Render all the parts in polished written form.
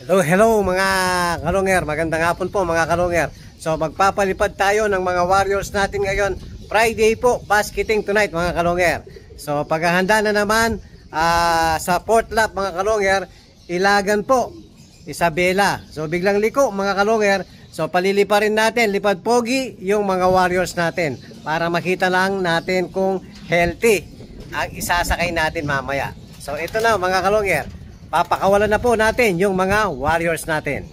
Hello mga kalungер, magandang hapon po mga kalunger. So magpapalipad tayo ng mga warriors natin ngayon. Friday po, basketing tonight mga kalunger. So paghahanda na naman sa fourth lap mga kalunger, Ilagan po, Isabela. So biglang liko mga kalunger. So palilipa rin natin, lipad pogi yung mga warriors natin para makita lang natin kung healthy ang isasakay natin mamaya. So ito na mga kalunger, papakawalan na po natin yung mga warriors natin.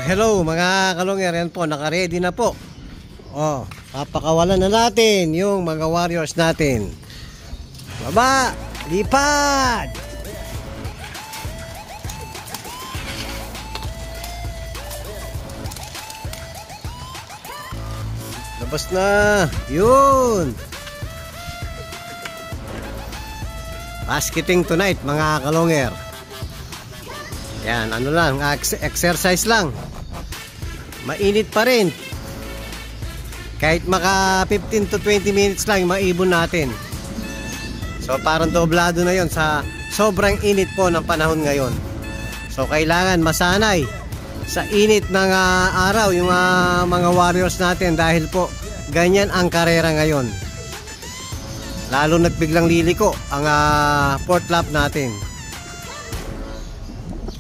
Hello mga kalungер, yan po, naka-ready na po. Papakawalan na natin yung mga warriors natin. Baba, lipad. Labas na. Yun. Basketing tonight mga kalungер. Yan, ano lang, exercise lang. Mainit pa rin. Kahit maka 15 to 20 minutes lang maibon natin. So parang doblado na yon sa sobrang init po ng panahon ngayon. So kailangan masanay sa init ng araw yung mga warriors natin dahil po ganyan ang karera ngayon. Lalo nagbiglang liliko ang fourth lap natin.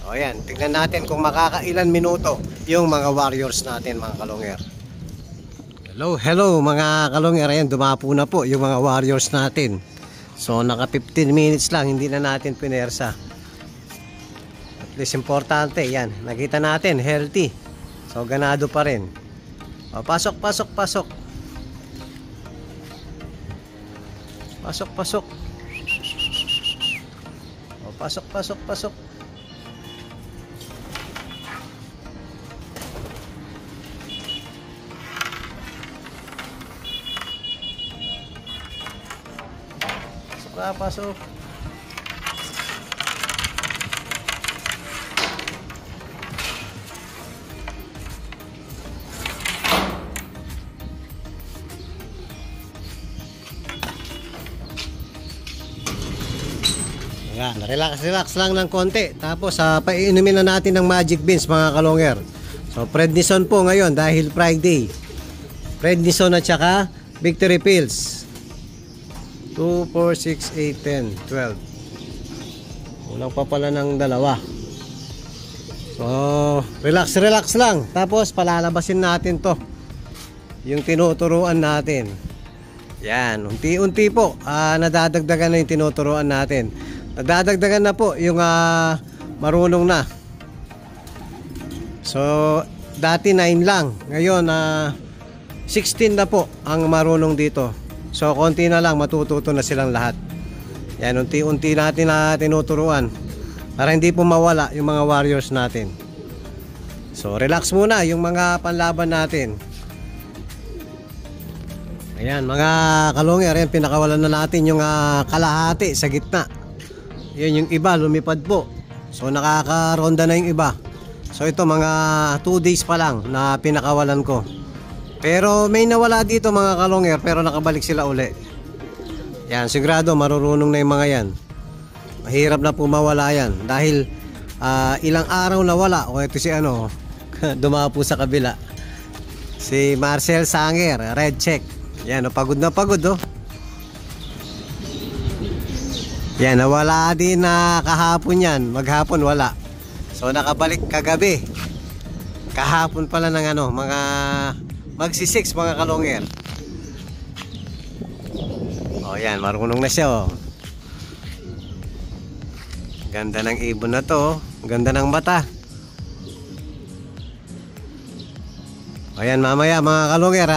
O yan, tignan natin kung makakailan minuto yung mga warriors natin mga kalungер. Hello mga kalunger, ayan, dumapo na po yung mga warriors natin. So naka 15 minutes lang, hindi na natin pinersa. At least importante, yan, nakita natin, healthy. So ganado pa rin. Pasok. Pasok. Pasok. Pasok. Relax lang ng konti. Tapos painumin na natin ng Magic Beans mga kalungер. So prednison po ngayon dahil Friday. Prednison at saka Victory Pills. 2, 4, 6, 8, 10, 12. Kulang pa pala ng dalawa. So relax lang. Tapos palalabasin natin to, yung tinuturuan natin. Yan, unti-unti po nadadagdagan na yung tinuturuan natin. Nadadagdagan na po yung marunong na. So dati 9 lang, ngayon 16 na po ang marunong dito. So konti na lang, matututo na silang lahat. Yan, unti-unti natin na tinuturuan para hindi po mawala yung mga warriors natin. So relax muna yung mga panlaban natin. Ayan mga kalungер, ayan, pinakawalan na natin yung kalahati sa gitna. Yan yung iba, lumipad po. So nakakaronda na yung iba. So ito mga 2 days pa lang na pinakawalan ko. Pero may nawala dito mga kalunger, pero nakabalik sila uli. Yan, sigurado marurunong na yung mga yan. Mahirap na po mawala yan dahil ilang araw na wala. O ito si dumapo sa kabila, si Marcel Sanger, red check. Yan, pagod na pagod Yan, nawala din na kahapon yan. Maghapon wala. So nakabalik kagabi. Kahapon pala ng mga magsi-6 mga kalunger. Yan, marunong na siya Ganda ng ibon na to. Ganda ng mata. Yan, mamaya mga kalunger,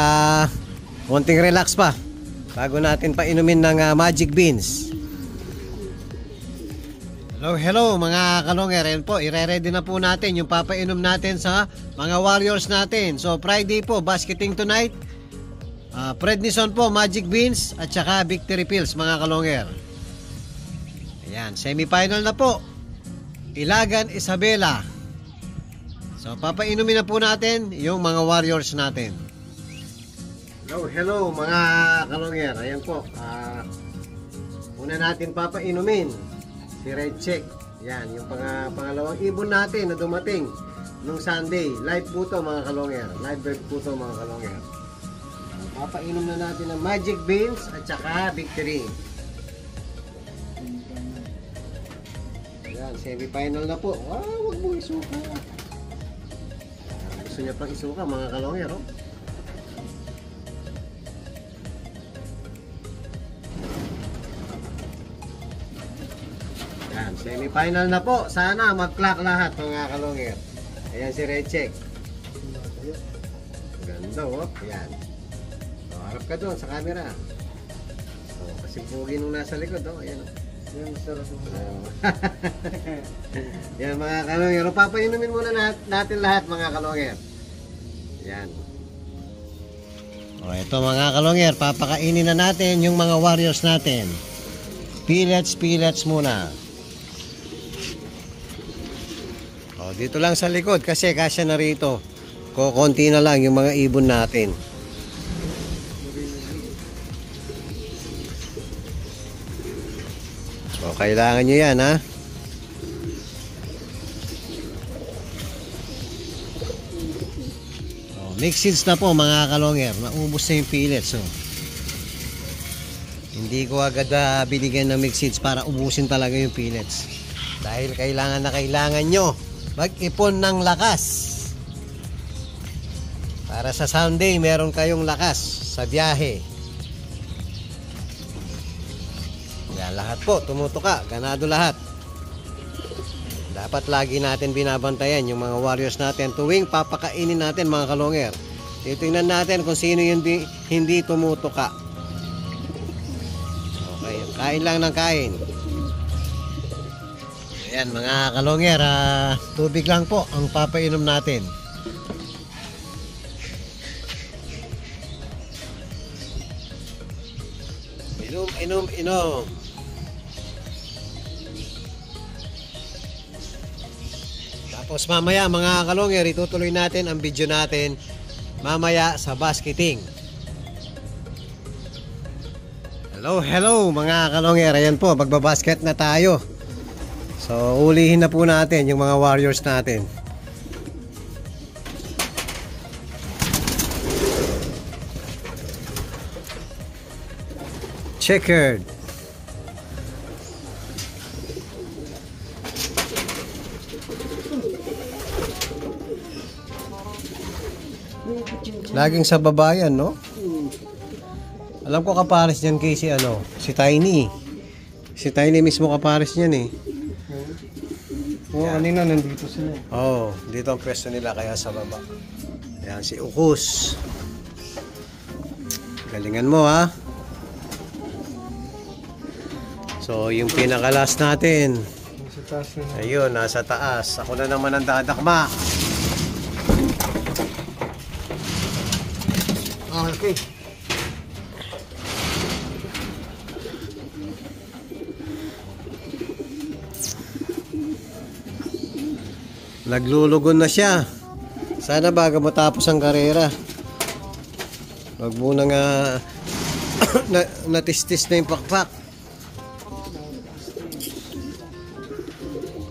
konting relax pa bago natin painumin ng Magic Beans. Hello mga kalunger, yan po, ire-ready na po natin yung papainom natin sa mga warriors natin. So Friday po, basketing tonight, prednison po, Magic Beans at saka Victory Pills mga kalunger. Ayan, semifinal na po, Ilagan, Isabela. So papainumin na po natin yung mga warriors natin. Hello mga kalongyer. Ayan po. Una natin papainumin si Red Check. Yan, yung pangalawang ibon natin na dumating nung Sunday. Live po to mga kalongyer. Live bird po to mga kalongyer. Papainom na natin ng Magic Beans at saka Victory. Yan, semi-final na po. Wag mo isuka. Gusto niya pang isuka mga kalongyer, oh. Yan, semi-final na po. Sana mag-clock lahat mga kalongyer. Ayan si Red Check. Ganda, oh. Yan. So, harap ka doon sa camera. So, kasi pugi nung nasa likod, oh. Ayan, oh. Yan mga kalongyer. Papainumin muna natin lahat mga kalongyer. Yan. O, ito mga kalongyer. Papakainin na natin yung mga warriors natin. Pellets muna. O, dito lang sa likod kasi kasya na rito. Kukunti na lang yung mga ibon natin. O, kailangan nyo yan, ha? O, mixed seeds na po mga kalongyer. Naubos na yung pellets, oh. Hindi ko agad binigyan ng mixed seeds para ubusin talaga yung pellets. Dahil kailangan na kailangan nyo mag-ipon ng lakas. Para sa Sunday, meron kayong lakas sa biyahe. Yan, lahat po, tumutuka, ganado lahat. Dapat lagi natin binabantayan yung mga warriors natin tuwing papakainin natin mga kalongyer. Titingnan natin kung sino yung hindi tumutuka. Okay, kain lang ng kain. Ayan mga kalongyer, tubig lang po ang papainom natin. Inom. Tapos mamaya mga kalongyer, itutuloy natin ang video natin mamaya sa basketing. Hello mga kalongyer. Ayan po, magbabasket na tayo. So, ulihin na po natin yung mga warriors natin. Checkered. Laging sa babayan, no? Alam ko kapares dyan kay si Tiny. Si Tiny mismo kapares niyan, eh. Kanina nandito sila. Dito ang pwesto nila kaya sa baba. Ayan si Ukus. Galingan mo, ha. So yung pinakalas natin. Nasa taas na. Ayun, nasa taas. Ako na naman ang dadakma. Okay. Naglulugon na siya. Sana bago matapos ang karera. Wag muna nga natistis na yung pakpak.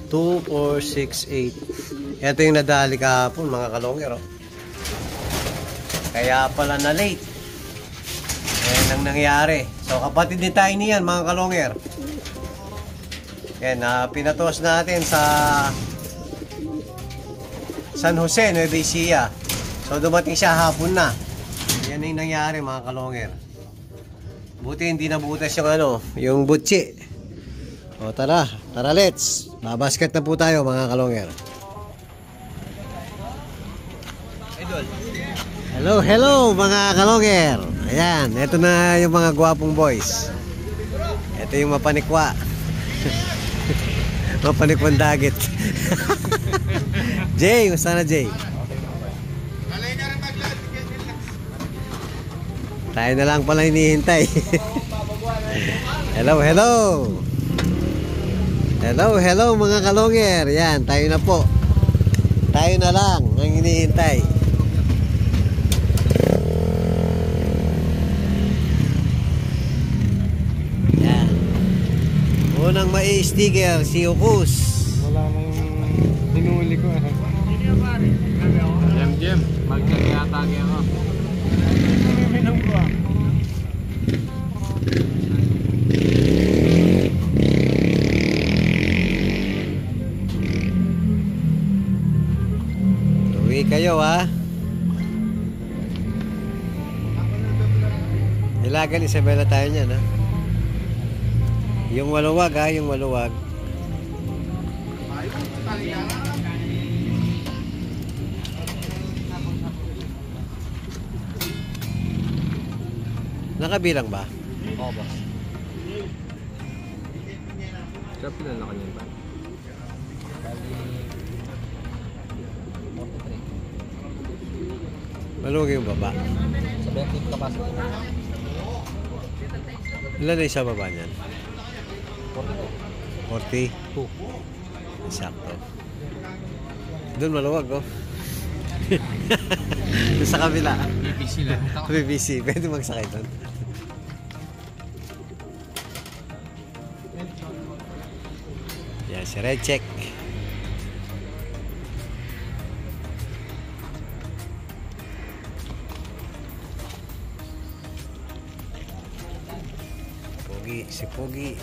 2, 4, 6, 8. Ito yung nadali kahapon mga kalongyer, oh. Kaya pala na late. Yan ang nangyari. So kapatid ni Tiny yan mga kalongyer. Yan, pinatos natin sa San Jose, Nueva Ecija. So dumating siya hapon na. Yan yung nangyari mga kalongyer. Buti hindi nabutas yung yung butsi. O tara let's. Babasket na po tayo mga kalongyer. Hello mga kalongyer. Ayan, ito na yung mga gwapong boys. Ito yung mapanikwa. Mapanikwang dagit. Jay, gusto na Jay? Tayo na lang pala hinihintay. Hello mga kalongyer. Yan, tayo na po. Tayo na lang ang hinihintay. Unang mai-sticker si Ukus. Wala nang hinuli ko. Jem, magkakatagi ako. Minang ko ah. Uwi kayo ha. Ilagan Isabela tayo niyan ha. Yung waluwag ha, yung waluwag. Nakabilang ba? Oo ba? Kaya pilan na kanyan ba? Maluwag yung baba. 70 capacity. Ilan na isa baba niyan? 40? 2. Sakto. Doon maluwag oh. Doon sa kabila. BBC lang. BBC. Pwede magsakay doon. Yan si Red Check. Pogi, si Pogi.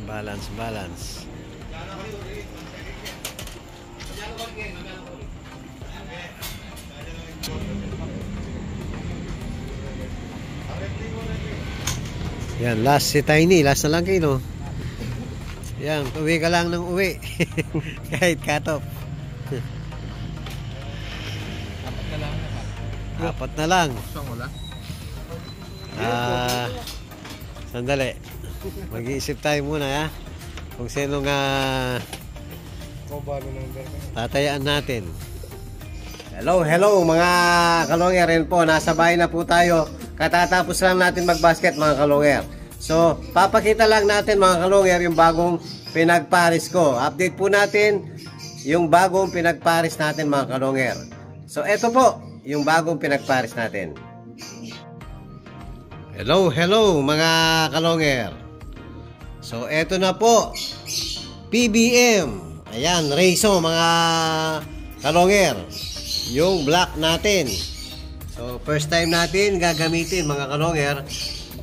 Balance, balance. Yan, last si Tiny. Last na lang kayo, no? Yan, uwi ka lang ng uwi. Kahit cut-off. Apat na lang. Saan wala? Sandali. Mag-iisip tayo muna, ha? Kung sino nga tatayaan natin. Hello, hello mga kalonger. Rin po, nasa bahay na po tayo. Katatapos lang natin mag-basket mga kalonger. So, papakita lang natin mga kalonger yung bagong pinagparis ko. Update po natin yung bagong pinagparis natin mga kalonger. So, eto po yung bagong pinagparis natin. Hello, hello mga kalonger. So, eto na po. PBM. Ayan, Reiso mga kalonger. Yung black natin. So, first time natin gagamitin mga kalonger.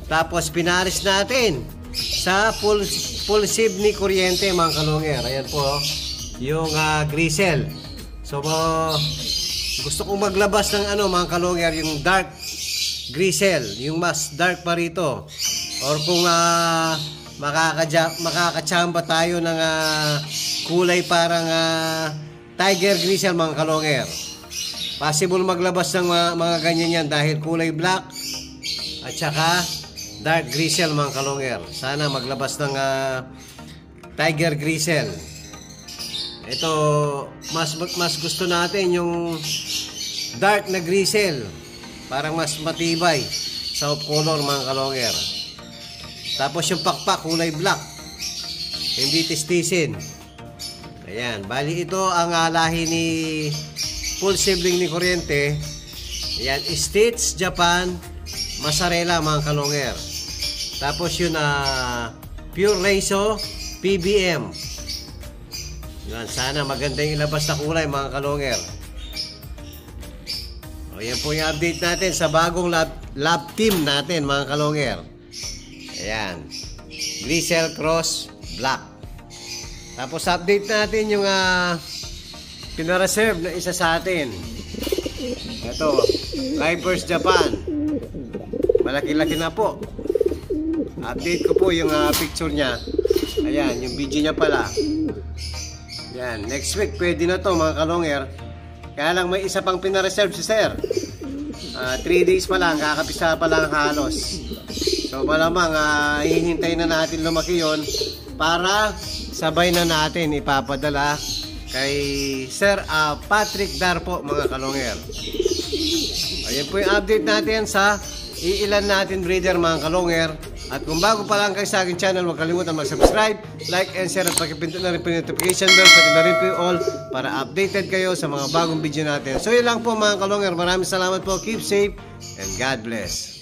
Tapos, pinaris natin sa full sieve ni kuryente mga kalonger. Ayan po, yung grisel. So, gusto kong maglabas ng ano mga kalonger, yung dark grisel. Yung mas dark pa rito. Or kung makakachamba tayo ng kulay parang tiger grisel mga kalonger. Possible maglabas ng mga ganyan yan dahil kulay black at saka dark grisel mga kalonger. Sana maglabas ng tiger grisel. Ito, mas gusto natin yung dark na grisel. Parang mas matibay sa off-color mga kalonger. Tapos yung pakpak kulay black. Hindi tistisin. Ayan, bali ito ang lahi ni full sibling ni kuryente. Ayan, Stitch Japan Mozzarella mga kalonger. Tapos yun Pure Reiso PBM. Yan, sana maganda yung ilabas na kulay mga kalonger. O yan po yung update natin sa bagong lab team natin mga kalonger. Ayan, Grisel Cross Black. Tapos update natin yung pinareserve na isa sa atin. Ito, Livers Japan. Malaki-laki na po. Update ko po yung picture niya. Ayan, yung video niya pala. Ayan, next week pwede na to mga kalonger. Kaya lang may isa pang pinareserve si sir. 3 days pa lang, kakapisa pa lang halos. So malamang hihintayin na natin lumaki yon para sabay na natin ipapadala kay Sir Patrick Darpo mga kalonger. Ayan po yung update natin sa iilan natin breeder mga kalonger At kung bago pa lang kayo sa aking channel, huwag kalimutan mag-subscribe, like and share at pakipindot na rin po yung notification bell, pati na rin po yung all para updated kayo sa mga bagong video natin. So yun lang po mga Kalonger, maraming salamat po, keep safe and God bless.